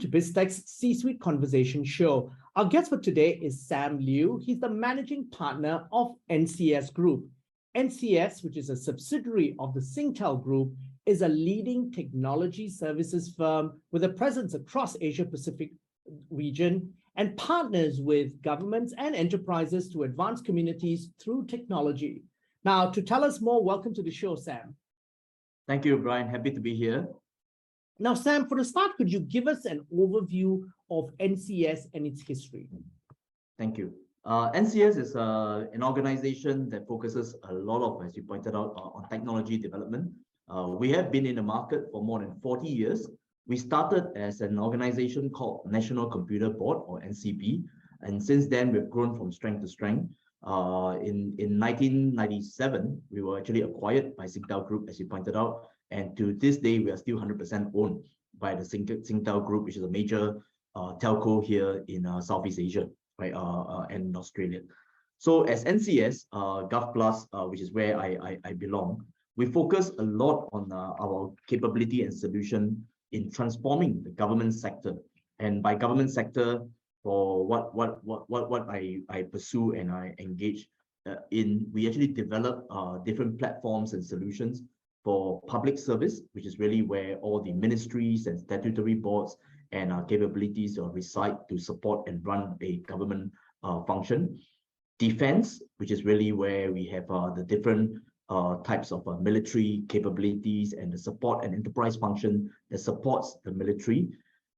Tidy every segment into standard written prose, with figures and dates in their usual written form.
to Biztech's C-Suite Conversation Show. Our guest for today is Sam Liu. He's the managing partner of NCS Group. NCS, which is a subsidiary of the Singtel Group, is a leading technology services firm with a presence across Asia-Pacific region and partners with governments and enterprises to advance communities through technology. Now, to tell us more, welcome to the show, Sam. Thank you, Brian. Happy to be here. Now, Sam, for the start, could you give us an overview of NCS and its history? Thank you. NCS is an organization that focuses a lot of, as you pointed out, on technology development. We have been in the market for more than 40 years. We started as an organization called National Computer Board, or NCB, and since then we've grown from strength to strength. In 1997, we were actually acquired by Singtel Group, as you pointed out, and to this day, we are still 100% owned by the Singtel Group, which is a major telco here in Southeast Asia, right, and Australia. So as NCS, Gov+, which is where I belong, we focus a lot on our capability and solution in transforming the government sector. And by government sector, for what I pursue and I engage in, we actually develop different platforms and solutions for public service, which is really where all the ministries and statutory boards and capabilities reside to support and run a government function. Defense, which is really where we have the different types of military capabilities and the support and enterprise function that supports the military.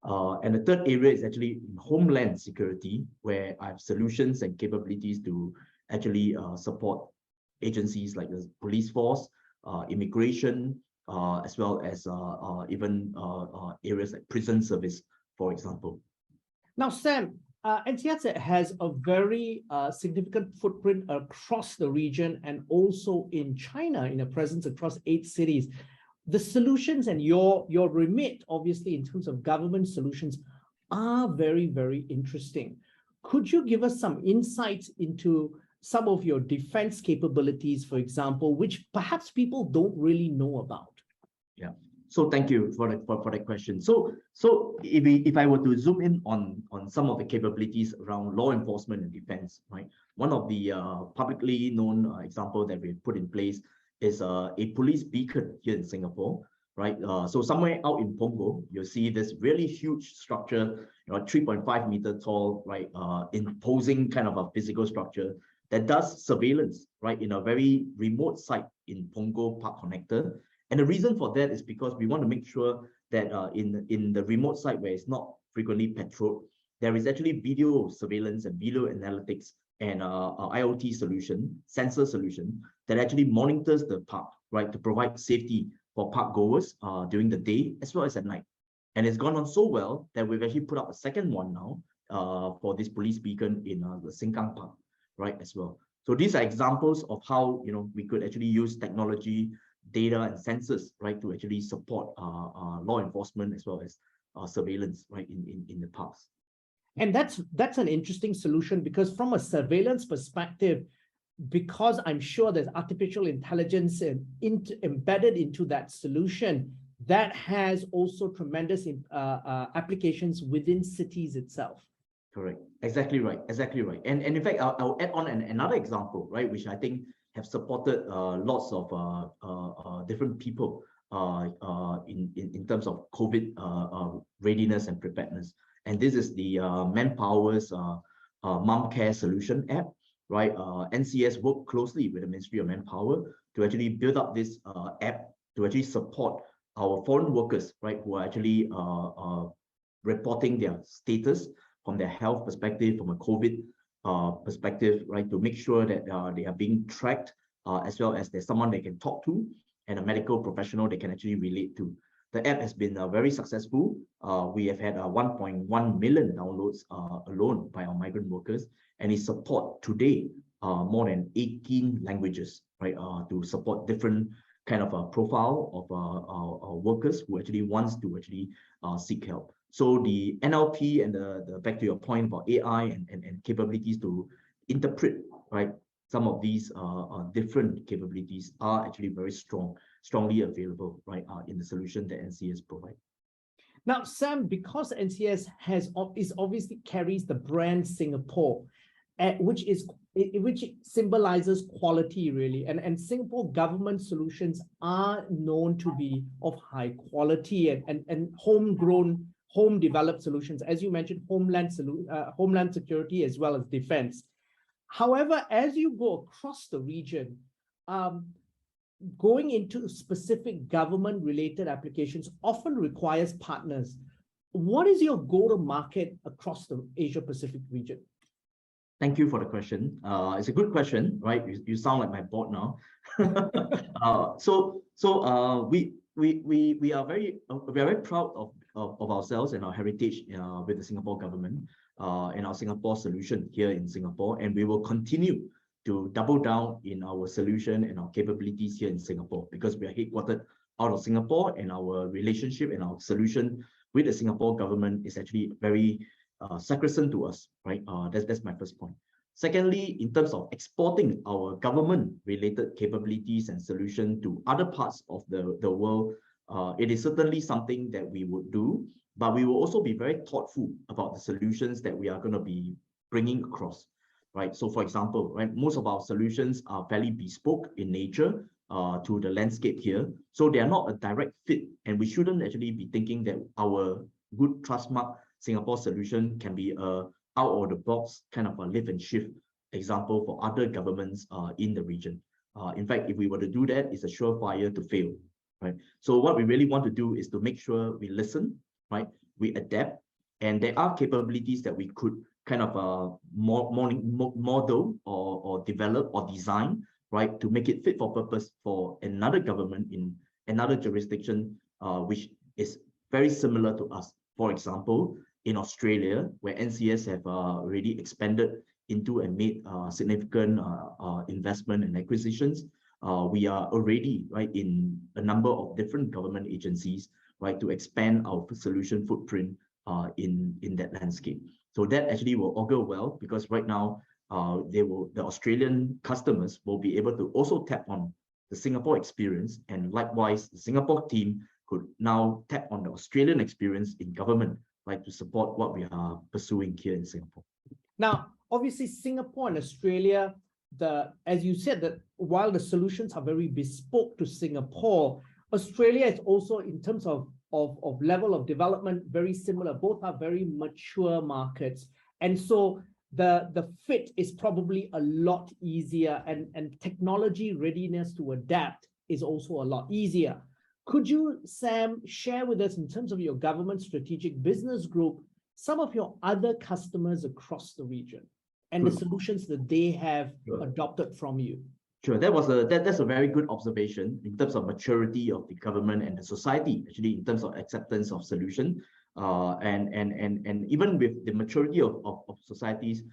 And the third area is actually in homeland security, where I have solutions and capabilities to actually support agencies like the police force, immigration, as well as even areas like prison service, for example. Now, Sam, NCS has a very significant footprint across the region and also in China, in a presence across 8 cities. The solutions and your remit, obviously, in terms of government solutions, are very, very interesting. Could you give us some insights into some of your defense capabilities, for example, which perhaps people don't really know about? Yeah. So thank you for that question. So if I were to zoom in on some of the capabilities around law enforcement and defense, right? One of the publicly known example that we've put in place is a police beacon here in Singapore, right? So somewhere out in Punggol, you'll see this really huge structure, 3.5 meter tall, right? Imposing kind of a physical structure that does surveillance, right, in a very remote site in Punggol Park Connector. And the reason for that is because we want to make sure that in the remote site where it's not frequently patrolled, there is actually video surveillance and video analytics and IoT solution, sensor solution that actually monitors the park, right, to provide safety for park goers during the day as well as at night. And it's gone on so well that we've actually put up a second one now for this police beacon in the Sengkang Park, right, as well. So these are examples of how we could actually use technology, data, and sensors, right, to actually support law enforcement as well as surveillance, right, in the parks. And that's an interesting solution, because from a surveillance perspective, because I'm sure there's artificial intelligence embedded into that solution, that has also tremendous applications within cities itself. Correct. Exactly right. Exactly right. And in fact, I'll add on another example, right, which I think have supported lots of different people in terms of COVID readiness and preparedness. And this is the Manpower's Mom Care Solution app, right? NCS worked closely with the Ministry of Manpower to actually build up this app to actually support our foreign workers, right, who are actually reporting their status from their health perspective, from a COVID perspective, right, to make sure that they are being tracked, as well as there's someone they can talk to and a medical professional they can actually relate to. The app has been very successful. We have had 1.1 million downloads alone by our migrant workers, and it support today more than 18 languages, right, to support different kind of a profile of workers who actually wants to actually seek help. So the NLP and the back to your point about AI and capabilities to interpret, right, some of these different capabilities are actually very strongly available, right, in the solution that NCS provide. Now, Sam, because NCS is obviously carries the brand Singapore, which symbolizes quality really, and Singapore government solutions are known to be of high quality and homegrown, home developed solutions, as you mentioned, homeland security as well as defense. However, as you go across the region, going into specific government-related applications often requires partners. What is your go-to-market across the Asia-Pacific region? Thank you for the question. It's a good question, right? You sound like my board now. We are very proud of ourselves and our heritage with the Singapore government and our Singapore solution here in Singapore, and we will continue to double down in our solution and our capabilities here in Singapore because we are headquartered out of Singapore, and our relationship and our solution with the Singapore government is actually very sacrosanct to us, right? That's my first point. Secondly, in terms of exporting our government-related capabilities and solution to other parts of the world, it is certainly something that we would do, but we will also be very thoughtful about the solutions that we are going to be bringing across. Right. So for example, right, most of our solutions are fairly bespoke in nature to the landscape here. So they are not a direct fit, and we shouldn't actually be thinking that our good trustmark Singapore solution can be a out of the box kind of a lift and shift example for other governments in the region. In fact, if we were to do that, it's a surefire to fail. Right. So what we really want to do is to make sure we listen, right? We adapt, and there are capabilities that we could kind of model or develop or design, right, to make it fit for purpose for another government in another jurisdiction, which is very similar to us. For example, in Australia, where NCS have already expanded into and made significant investment and acquisitions, we are already, right, in a number of different government agencies, right, to expand our solution footprint in that landscape. So that actually will augur well, because right now the Australian customers will be able to also tap on the Singapore experience, and likewise the Singapore team could now tap on the Australian experience in government, right, to support what we are pursuing here in Singapore. Now, obviously, Singapore and Australia, as you said, that while the solutions are very bespoke to Singapore, Australia is also, in terms of level of development, very similar. Both are very mature markets. And so the fit is probably a lot easier, and technology readiness to adapt is also a lot easier. Could you, Sam, share with us, in terms of your government strategic business group, some of your other customers across the region and the solutions that they have adopted from you? Sure, that's a very good observation in terms of maturity of the government and the society, actually, in terms of acceptance of solution. And even with the maturity of societies,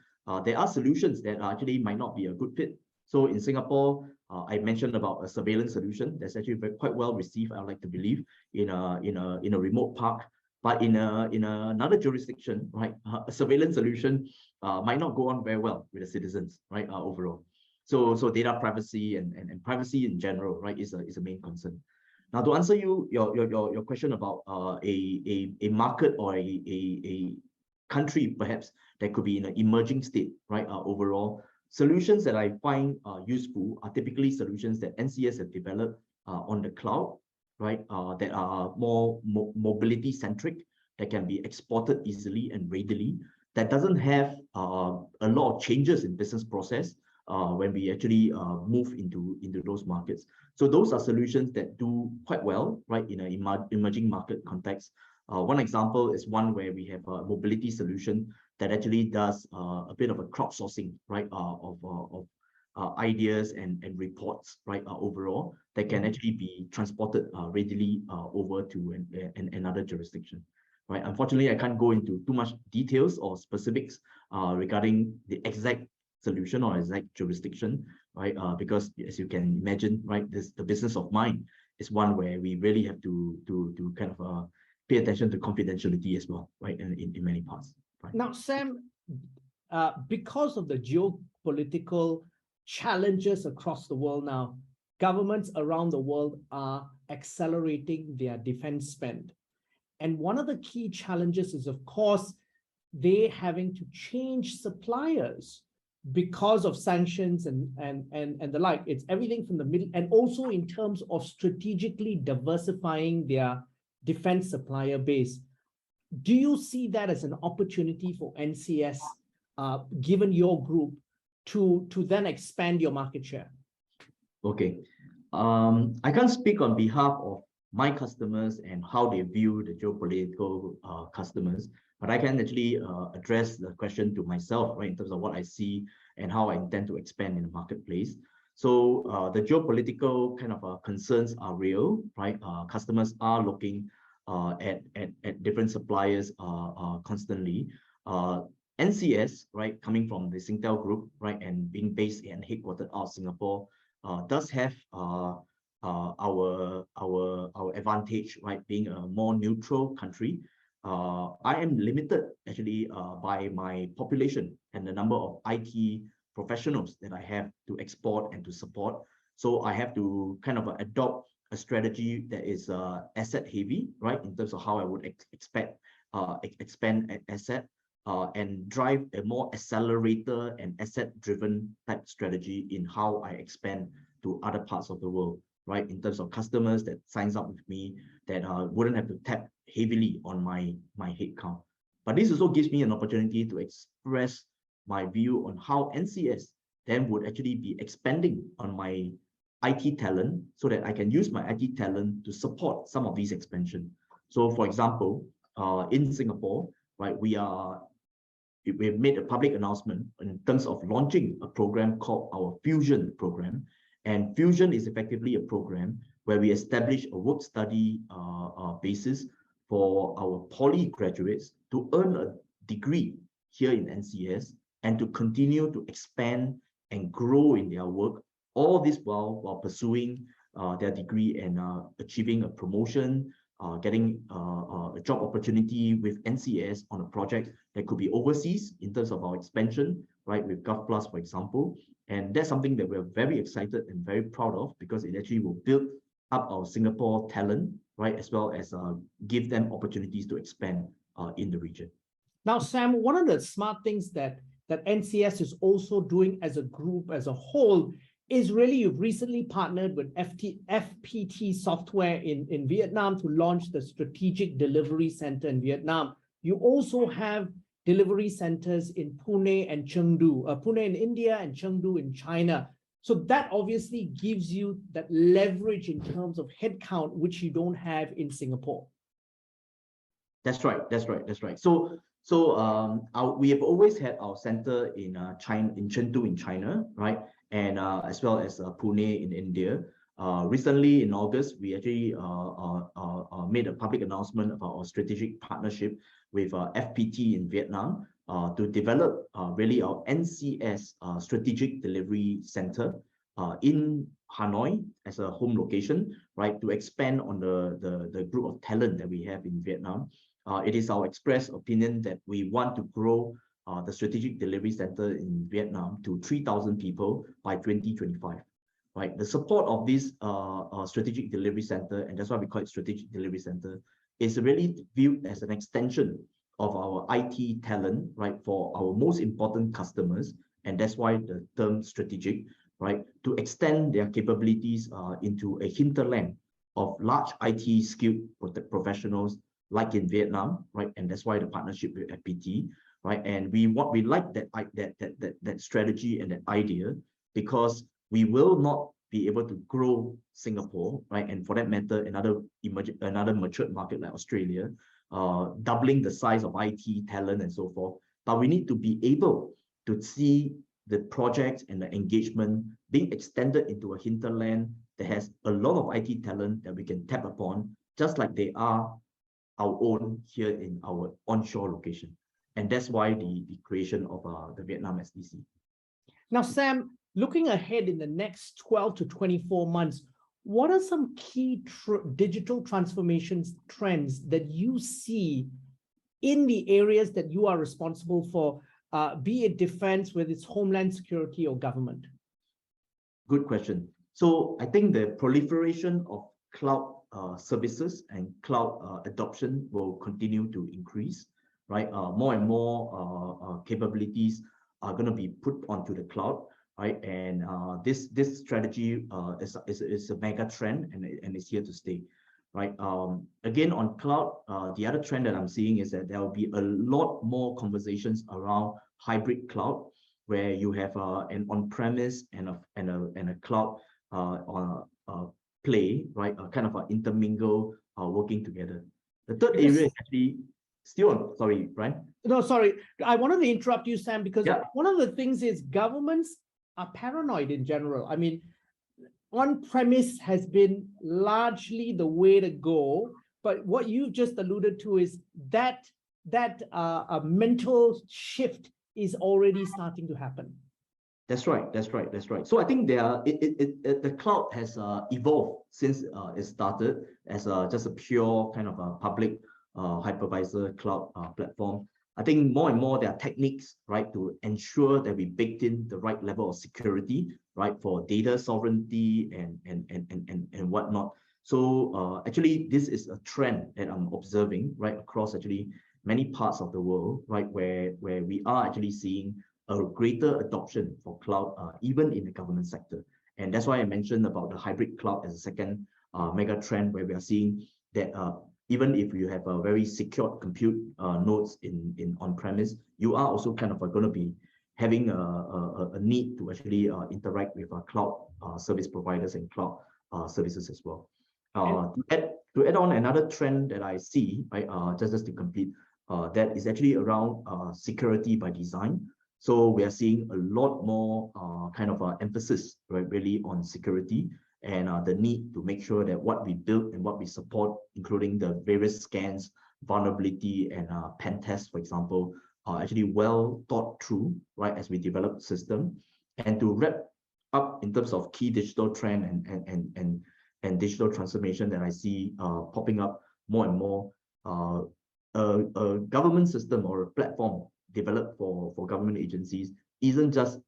there are solutions that actually might not be a good fit. So in Singapore, I mentioned about a surveillance solution that's actually quite well received, I would like to believe, in a remote park. But in another jurisdiction, right, a surveillance solution might not go on very well with the citizens, right, overall. So data privacy and privacy in general, right, is a main concern. Now, to answer your question about a market or a country perhaps that could be in an emerging state, right, overall, solutions that I find useful are typically solutions that NCS have developed on the cloud, right, that are more mobility centric, that can be exported easily and readily, that doesn't have a lot of changes in business process when we actually move into those markets. So those are solutions that do quite well, right, in an emerging market context. One example is one where we have a mobility solution that actually does a bit of a crowdsourcing, right, of ideas and reports, right, overall, that can actually be transported readily over to another jurisdiction. Right. Unfortunately, I can't go into too much details or specifics regarding the exact solution or exact jurisdiction, right? Because as you can imagine, right, the business of mine is one where we really have to kind of pay attention to confidentiality as well, right? In many parts. Right? Now, Sam, because of the geopolitical challenges across the world now, governments around the world are accelerating their defense spend. And one of the key challenges is, of course, they having to change suppliers because of sanctions and the like. It's everything from the middle, and also in terms of strategically diversifying their defense supplier base. Do you see that as an opportunity for NCS, given your group, to then expand your market share? Okay. I can't speak on behalf of my customers and how they view the geopolitical customers, but I can actually address the question to myself, right, in terms of what I see and how I intend to expand in the marketplace. So the geopolitical kind of concerns are real, right? Customers are looking at different suppliers constantly. NCS, right, coming from the Singtel group, right, and being based and headquartered out of Singapore, does have our advantage, right, being a more neutral country. I am limited actually by my population and the number of IT professionals that I have to export and to support. So I have to kind of adopt a strategy that is asset heavy, right, in terms of how I would expand asset and drive a more accelerator and asset driven type strategy in how I expand to other parts of the world, right, in terms of customers that signs up with me that wouldn't have to tap heavily on my headcount. But this also gives me an opportunity to express my view on how NCS then would actually be expanding on my IT talent so that I can use my IT talent to support some of these expansion. So for example, in Singapore, right, we've made a public announcement in terms of launching a program called our Fusion program. And Fusion is effectively a program where we establish a work study basis for our poly graduates to earn a degree here in NCS and to continue to expand and grow in their work, all this while pursuing their degree and achieving a promotion, getting a job opportunity with NCS on a project that could be overseas in terms of our expansion, right, with GovPlus, for example. And that's something that we're very excited and very proud of, because it actually will build up our Singapore talent, right, as well as give them opportunities to expand in the region. Now, Sam, one of the smart things that NCS is also doing as a group, as a whole, is really you've recently partnered with FPT Software in Vietnam to launch the Strategic Delivery Center in Vietnam. You also have delivery centers in Pune and Chengdu, Pune in India and Chengdu in China. So that obviously gives you that leverage in terms of headcount, which you don't have in Singapore. That's right. So we have always had our center in China, in Chengdu in China, right, and as well as Pune in India. Recently in August, we actually made a public announcement about our strategic partnership with FPT in Vietnam to develop really our NCS Strategic Delivery Center in Hanoi as a home location, right, to expand on the group of talent that we have in Vietnam. It is our express opinion that we want to grow the Strategic Delivery Center in Vietnam to 3,000 people by 2025. Right, the support of this Strategic Delivery Center, and that's why we call it Strategic Delivery Center, is really viewed as an extension of our IT talent, right, for our most important customers, and that's why the term strategic, right, to extend their capabilities into a hinterland of large IT skilled professionals like in Vietnam, right, and that's why the partnership with FPT, right, and we like that strategy and that idea, because we will not be able to grow Singapore, right, and for that matter, another matured market like Australia, doubling the size of IT talent and so forth. But we need to be able to see the project and the engagement being extended into a hinterland that has a lot of IT talent that we can tap upon, just like they are our own here in our onshore location. And that's why the creation of the Vietnam SDC. Now, Sam, looking ahead in the next 12 to 24 months, what are some key digital transformations trends that you see in the areas that you are responsible for, be it defense, whether it's homeland security or government? Good question. So I think the proliferation of cloud services and cloud adoption will continue to increase, right? More and more capabilities are going to be put onto the cloud, right? And this strategy is a mega trend, and it's here to stay, right? Again, on cloud, the other trend that I'm seeing is that there will be a lot more conversations around hybrid cloud, where you have an on-premise and a cloud play, right? Kind of intermingle, working together. The third area is actually still on. Sorry, Brian. No, sorry. I wanted to interrupt you, Sam, because Yeah. one of the things is governments are paranoid in general. I mean, on-premise has been largely the way to go, but what you've just alluded to is that a mental shift is already starting to happen. That's right. That's right. That's right. So I think the cloud has evolved since it started as just a pure kind of a public hypervisor cloud platform. I think more and more there are techniques, right, to ensure that we baked in the right level of security, right, for data sovereignty and whatnot. So actually, this is a trend that I'm observing, right, across actually many parts of the world, right, where we are actually seeing a greater adoption for cloud, even in the government sector. And that's why I mentioned about the hybrid cloud as a second mega trend, where we are seeing that even if you have a very secured compute nodes in on-premise, you are also kind of going to be having a need to actually interact with cloud service providers and cloud services as well. To add on another trend that I see, right, just to complete, that is actually around security by design. So we are seeing a lot more kind of emphasis, right, really on security and the need to make sure that what we build and what we support, including the various scans, vulnerability, and pen tests, for example, are actually well thought through, right, as we develop the system. And to wrap up in terms of key digital trend and digital transformation that I see popping up more and more, a government system or a platform developed for government agencies isn't just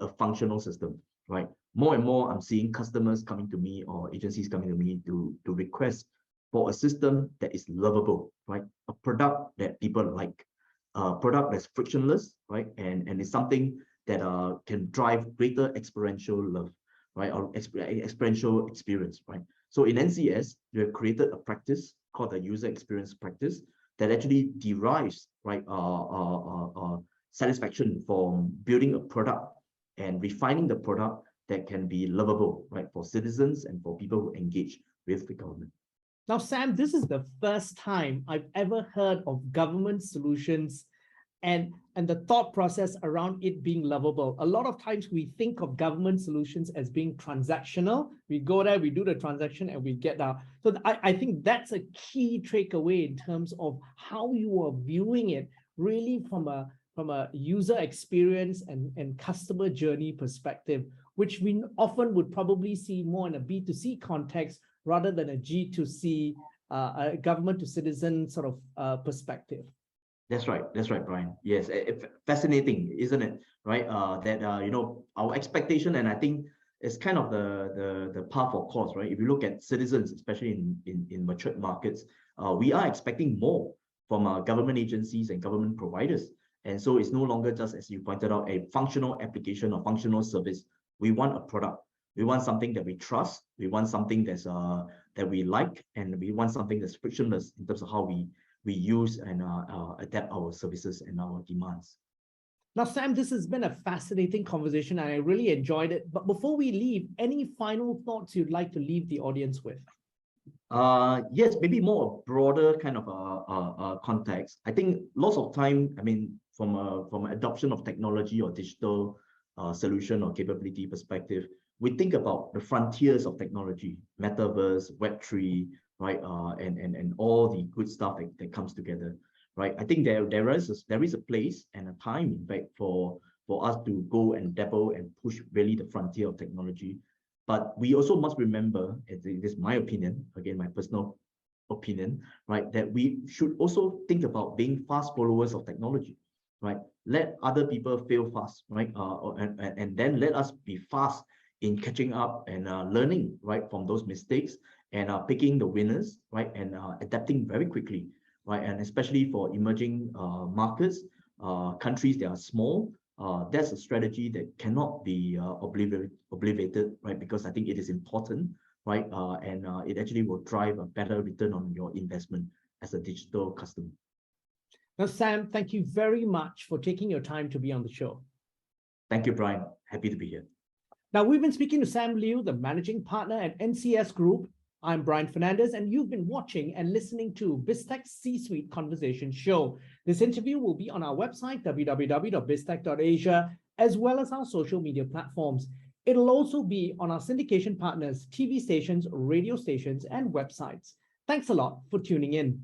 a functional system, right? More and more, I'm seeing customers coming to me or agencies coming to me to request for a system that is lovable, right? A product that people like, a product that's frictionless, right? And it's something that can drive greater experiential love, right? Or experiential experience, right? So in NCS, we have created a practice called the user experience practice that actually derives, right, satisfaction from building a product and refining the product that can be lovable, right, for citizens and for people who engage with the government. Now, Sam, this is the first time I've ever heard of government solutions and the thought process around it being lovable. A lot of times we think of government solutions as being transactional. We go there, we do the transaction, and we get out. So I think that's a key takeaway in terms of how you are viewing it, really from a user experience and customer journey perspective, which we often would probably see more in a B2C context rather than a G2C, a government to citizen sort of perspective. That's right, Brian. Yes, fascinating, isn't it? Right, you know, our expectation, and I think it's kind of the path for course, right? If you look at citizens, especially in matured markets, we are expecting more from government agencies and government providers, and so it's no longer just, as you pointed out, a functional application or functional service. We want a product. We want something that we trust. We want something that's that we like, and we want something that's frictionless in terms of how we use and adapt our services and our demands. Now, Sam, this has been a fascinating conversation and I really enjoyed it. But before we leave, any final thoughts you'd like to leave the audience with? Yes, maybe more broader kind of context. I think lots of time, I mean, from an adoption of technology or digital solution or capability perspective, we think about the frontiers of technology, metaverse, Web3, right, and all the good stuff that comes together, right? I think there is a place and a time, in fact, for us to go and dabble and push really the frontier of technology. But we also must remember, this is my opinion, again, my personal opinion, right, that we should also think about being fast followers of technology, right? Let other people fail fast, right? And then let us be fast in catching up and learning, right, from those mistakes and picking the winners, right, and adapting very quickly, right, and especially for emerging markets, countries that are small. That's a strategy that cannot be obliterated, right? Because I think it is important, right? And it actually will drive a better return on your investment as a digital customer. Now, Sam, thank you very much for taking your time to be on the show. Thank you, Brian. Happy to be here. Now, we've been speaking to Sam Liu, the managing partner at NCS Group. I'm Brian Fernandez, and you've been watching and listening to Biztech C-Suite Conversation Show. This interview will be on our website, www.biztech.asia, as well as our social media platforms. It'll also be on our syndication partners, TV stations, radio stations, and websites. Thanks a lot for tuning in.